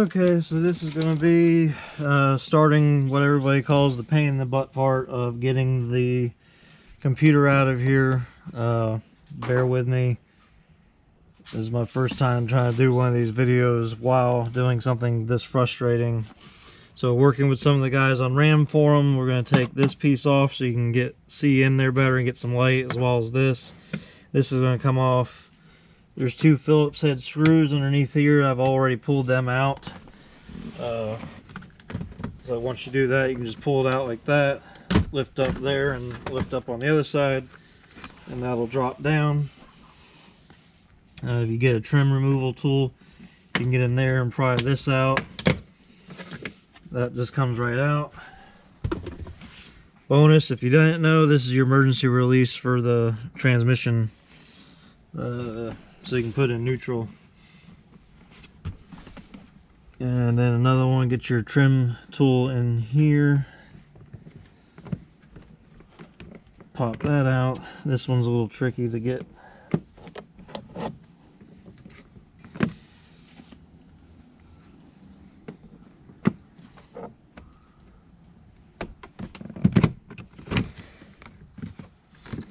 Okay, so this is going to be starting what everybody calls the pain in the butt part of getting the computer out of here. Bear with me. This is my first time trying to do one of these videos while doing something this frustrating. So working with some of the guys on RAM forum, we're going to take this piece off so you can see in there better and get some light, as well as this. This is going to come off. There's two Phillips head screws underneath here. I've already pulled them out. So once you do that, you can just pull it out like that, lift up there and lift up on the other side, and that'll drop down. If you get a trim removal tool, you can get in there and pry this out. That just comes right out. Bonus, if you didn't know, this is your emergency release for the transmission. So you can put it in neutral. And then another one, get your trim tool in here. Pop that out. This one's a little tricky to get.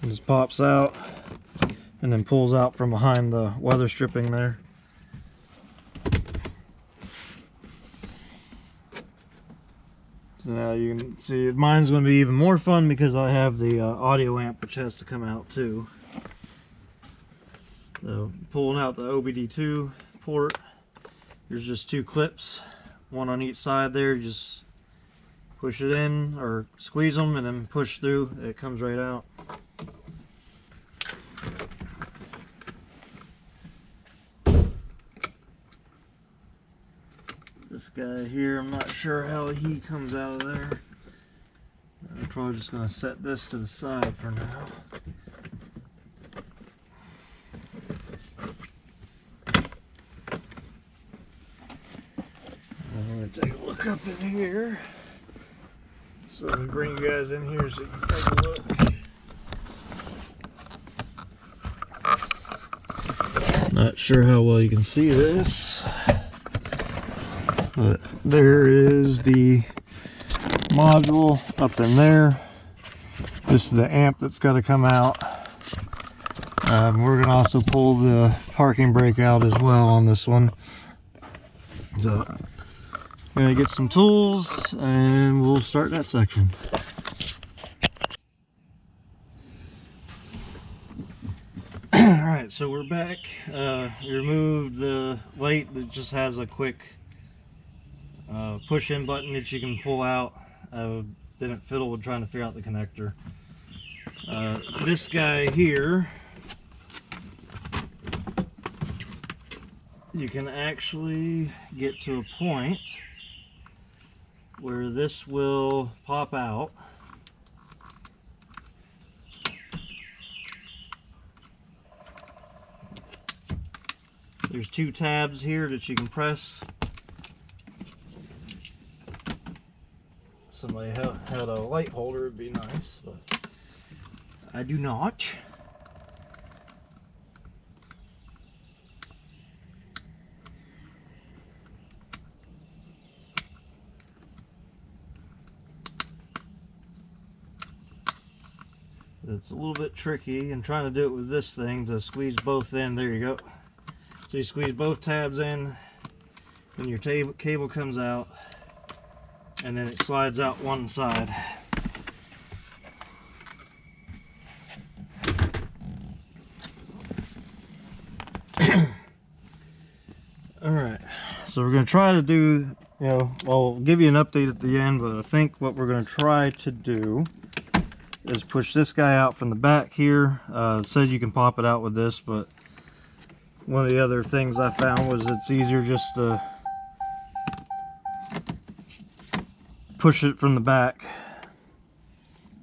It just pops out and then pulls out from behind the weather stripping there. So now you can see mine's going to be even more fun because I have the audio amp, which has to come out too. So pulling out the OBD2 port, there's just two clips, one on each side there. You just push it in or squeeze them and then push through, it comes right out. This guy here, I'm not sure how he comes out of there. I'm probably just going to set this to the side for now. I'm going to take a look up in here. So I'm going to bring you guys in here so you can take a look. Not sure how well you can see this. But there is the module up in there. This is the amp that's got to come out. We're going to also pull the parking brake out as well on this one. So I'm going to get some tools and we'll start that section. Alright, so we're back. We removed the light that just has a quick push-in button that you can pull out. Didn't fiddle with trying to figure out the connector. This guy here, you can actually get to a point where this will pop out. There's two tabs here that you can press. Somebody had a light holder, it'd be nice, but I do not. It's a little bit tricky, and trying to do it with this thing to squeeze both in. There you go. So you squeeze both tabs in, and your cable comes out, and then it slides out one side. Alright, so we're going to try to do, I'll give you an update at the end, but I think what we're going to try to do is push this guy out from the back here. It said you can pop it out with this, but one of the other things I found was it's easier just to push it from the back.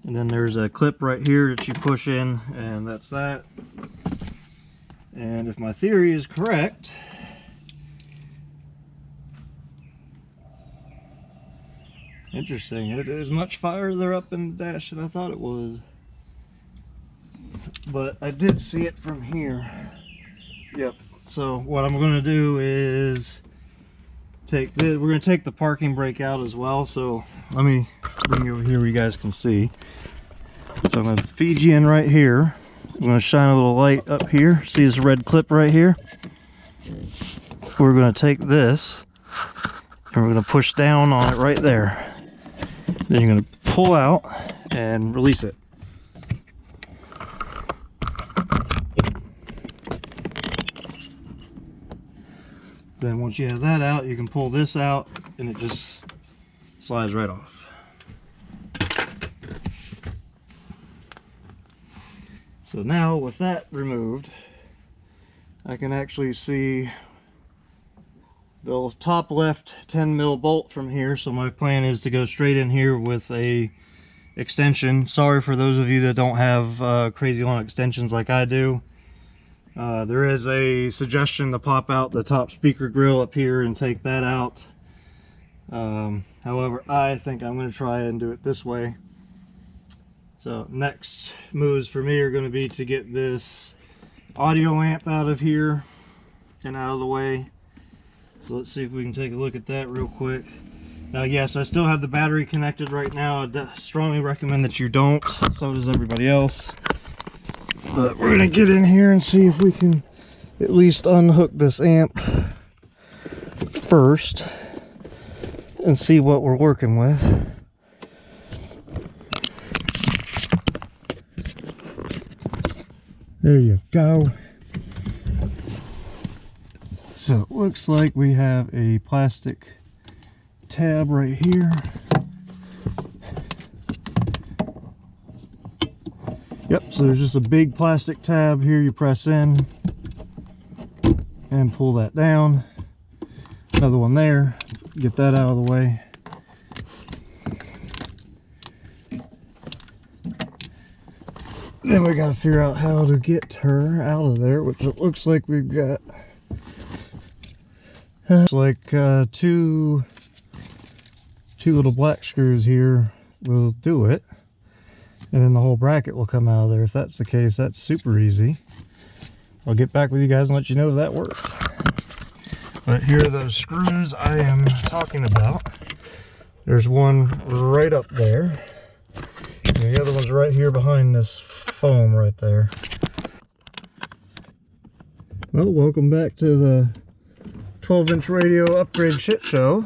And then there's a clip right here that you push in, and that's that. And if my theory is correct, interesting, it is much farther up in the dash than I thought it was. But I did see it from here. Yep. So what I'm going to do is take this. We're going to take the parking brake out as well. So let me bring you over here where you guys can see. So I'm going to feed you in right here. I'm going to shine a little light up here. See this red clip right here? We're going to take this and we're going to push down on it right there. Then you're going to pull out and release it. Then once you have that out, you can pull this out and it just slides right off. So now with that removed, I can actually see the top left 10 mil bolt from here. So my plan is to go straight in here with a extension. Sorry for those of you that don't have crazy long extensions like I do. There is a suggestion to pop out the top speaker grill up here and take that out. However, I think I'm going to try and do it this way. So next moves for me are going to be to get this audio amp out of here and out of the way. So let's see if we can take a look at that real quick. Now yes, I still have the battery connected right now. I strongly recommend that you don't. So does everybody else. But we're going to get in here and see if we can at least unhook this amp first and see what we're working with. There you go. So it looks like we have a plastic tab right here. Yep, so there's just a big plastic tab here. You press in and pull that down. Another one there. Get that out of the way. Then we got to figure out how to get her out of there, which it looks like we've got two little black screws here will do it, and then the whole bracket will come out of there. If that's the case, that's super easy. I'll get back with you guys and let you know if that works. But here are those screws I am talking about. There's one right up there, and the other one's right here behind this foam right there. Well, welcome back to the 12-inch radio upgrade shit show.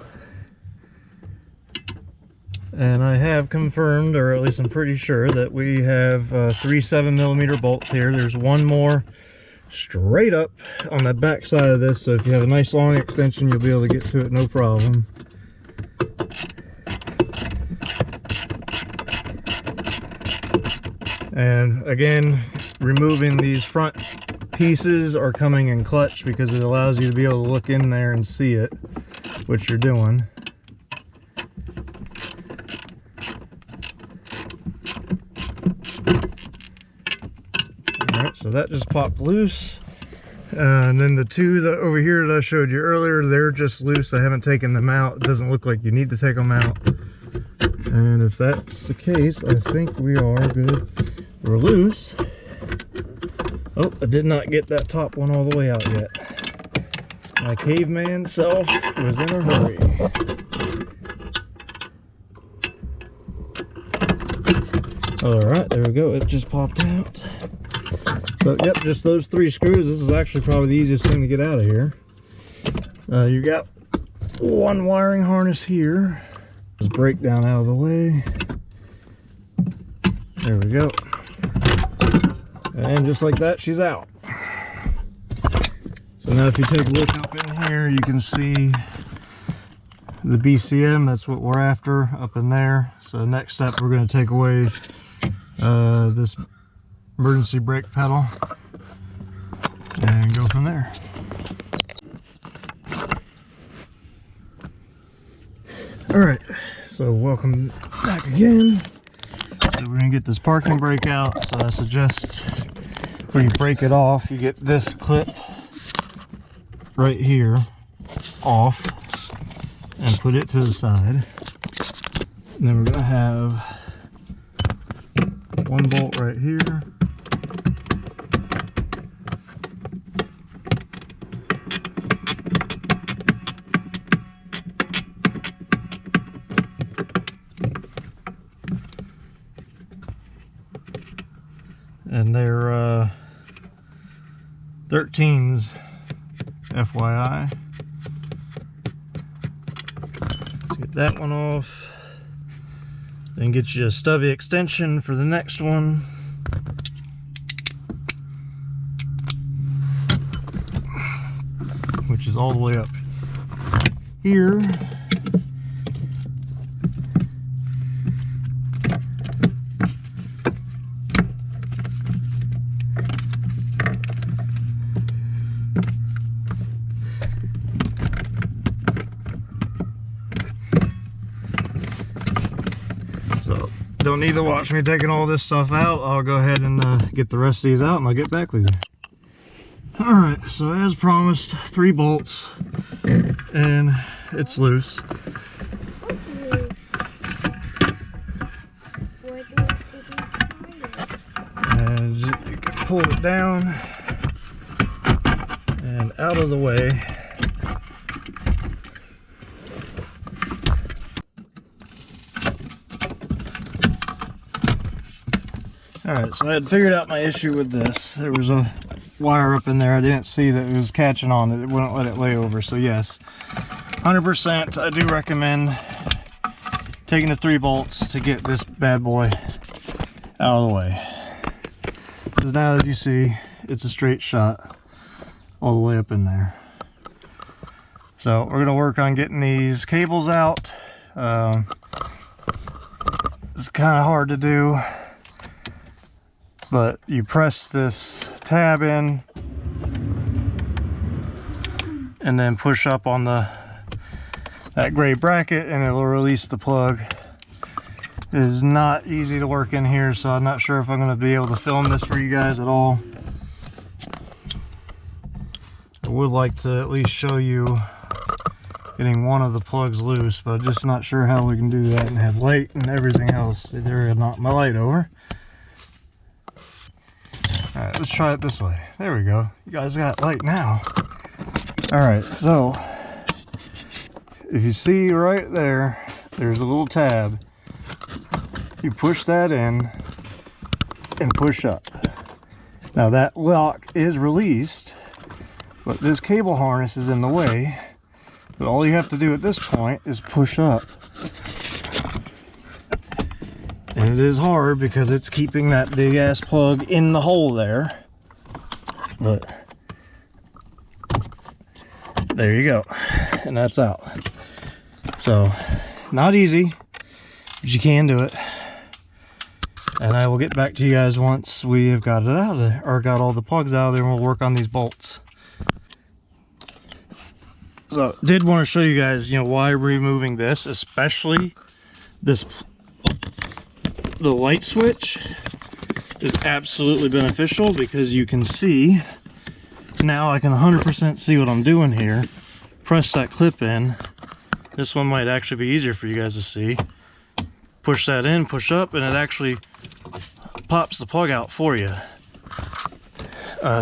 And I have confirmed, or at least I'm pretty sure, that we have 3 7mm bolts here. There's one more straight up on the back side of this, so if you have a nice long extension, you'll be able to get to it no problem. And again, removing these front pieces are coming in clutch because it allows you to be able to look in there and see it, what you're doing. Alright, so that just popped loose. And then the two that over here that I showed you earlier, they're just loose. I haven't taken them out. It doesn't look like you need to take them out. And if that's the case, I think we are good. We're loose. Oh, I did not get that top one all the way out yet. My caveman self was in a hurry. Alright, there we go. It just popped out. But yep, just those 3 screws. This is actually probably the easiest thing to get out of here. You got one wiring harness here. Just break down out of the way. There we go. And just like that, she's out. So now if you take a look up in here, you can see the BCM. That's what we're after up in there. So next step, we're going to take away this emergency brake pedal and go from there. Alright, so welcome back again. So we're going to get this parking brake out. So I suggest before you break it off, you get this clip right here off and put it to the side. And then we're going to have one bolt right here. and they're 13s, FYI. Let's get that one off. Then get you a stubby extension for the next one. Which is all the way up here. So don't need to watch me taking all this stuff out. I'll go ahead and get the rest of these out and I'll get back with you. Alright, so as promised, 3 bolts, and it's loose. And you can pull it down and out of the way. Alright, so I had figured out my issue with this. There was a wire up in there. I didn't see that it was catching on it. It wouldn't let it lay over. So yes, 100% I do recommend taking the 3 bolts to get this bad boy out of the way. Because now that you see, it's a straight shot all the way up in there. So we're going to work on getting these cables out. It's kind of hard to do, but you press this tab in and then push up on that gray bracket and it will release the plug. It is not easy to work in here, so I'm not sure if I'm going to be able to film this for you guys at all. I would like to at least show you getting one of the plugs loose, but I'm just not sure how we can do that and have light and everything else. There, I knocked my light over. Alright, let's try it this way. There we go. You guys got light now. Alright, so if you see right there, there's a little tab. You push that in and push up. Now that lock is released, but this cable harness is in the way. But all you have to do at this point is push up. And it is hard because it's keeping that big ass plug in the hole there. But there you go. And that's out. So not easy, but you can do it. And I will get back to you guys once we have got it out of there, or got all the plugs out of there, and we'll work on these bolts. So did want to show you guys, why removing this, especially this. The light switch is absolutely beneficial because you can see, now I can 100% see what I'm doing here. Press that clip in. This one might actually be easier for you guys to see. Push that in, push up, and it actually pops the plug out for you.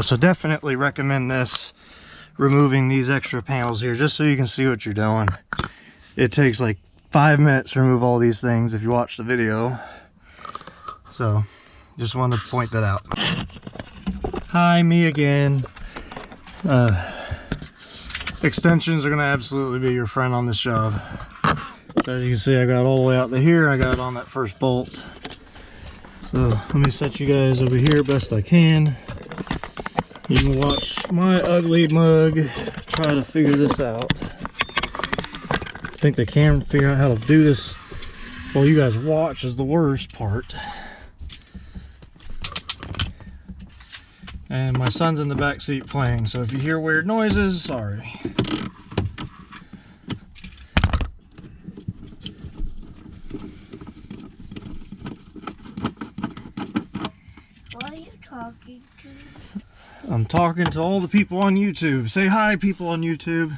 So definitely recommend this, removing these extra panels here, just so you can see what you're doing. It takes like 5 minutes to remove all these things if you watch the video. So just wanted to point that out. Hi, me again. Extensions are going to absolutely be your friend on this job. So as you can see, I got all the way out to here. I got it on that first bolt. So let me set you guys over here best I can. You can watch my ugly mug try to figure this out. I think they can figure out how to do this while you guys watch is the worst part. And my son's in the back seat playing, so if you hear weird noises, sorry. What are you talking to? I'm talking to all the people on YouTube. Say hi, people on YouTube.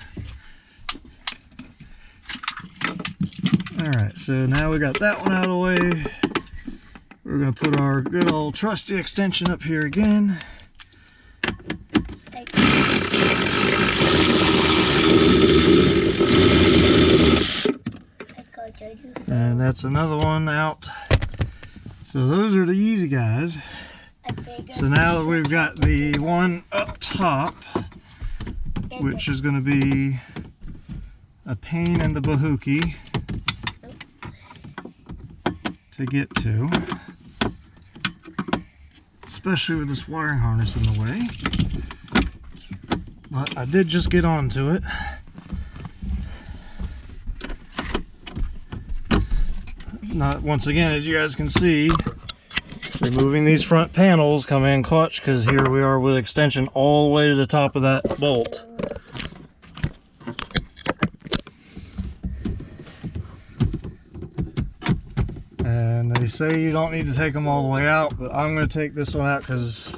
Alright, so now we got that one out of the way. We're going to put our good old trusty extension up here again. And that's another one out. So those are the easy guys. So now that we've got the one up top, which is going to be a pain in the bahookie to get to, especially with this wiring harness in the way. But I did just get onto it. Not once again, as you guys can see, removing these front panels come in clutch, because here we are with extension all the way to the top of that bolt. And they say you don't need to take them all the way out, but I'm going to take this one out because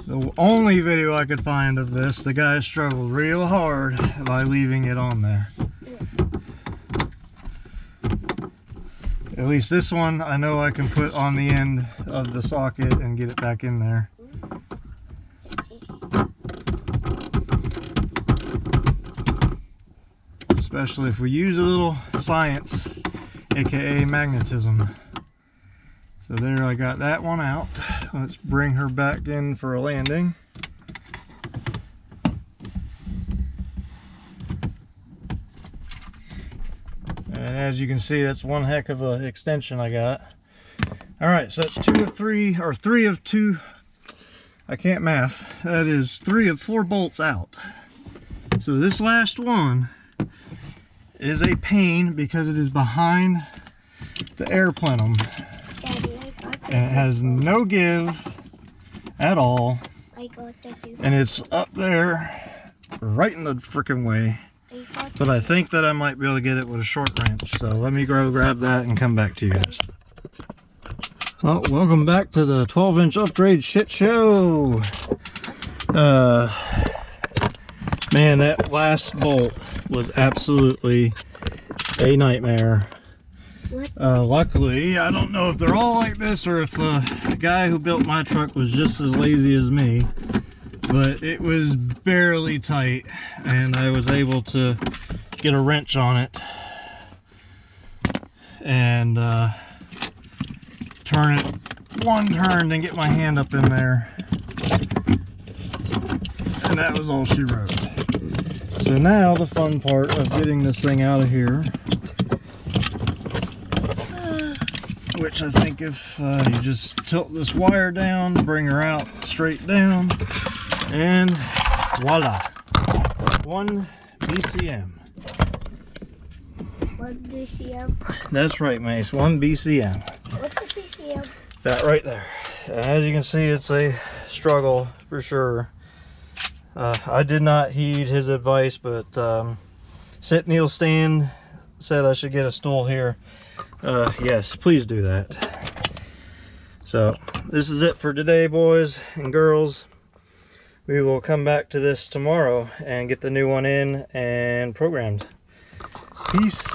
the only video I could find of this, the guy struggled real hard by leaving it on there. At least this one I know I can put on the end of the socket and get it back in there. Especially if we use a little science, aka magnetism. So there, I got that one out. Let's bring her back in for a landing. And as you can see, that's one heck of an extension I got. Alright, so that's 2 of 3, or 3 of 2, I can't math. That is 3 of 4 bolts out. So this last one is a pain because it is behind the air plenum. And it has no give at all. And it's up there, right in the frickin' way. But I think that I might be able to get it with a short wrench. So let me go grab that and come back to you guys. Well, welcome back to the 12-inch upgrade shit show. Man, that last bolt was absolutely a nightmare. Luckily, I don't know if they're all like this or if the guy who built my truck was just as lazy as me, but it was barely tight and I was able to get a wrench on it and turn it one turn and get my hand up in there, and that was all she wrote. So now the fun part of getting this thing out of here, which I think if you just tilt this wire down, bring her out straight down, and voila, 1 BCM. 1 BCM? That's right, Mace, 1 BCM. What's a BCM? That right there. As you can see, it's a struggle for sure. I did not heed his advice, but Sit Kneel Stand said I should get a stool here. Yes, please do that. So this is it for today, boys and girls. We will come back to this tomorrow and get the new one in and programmed. Peace.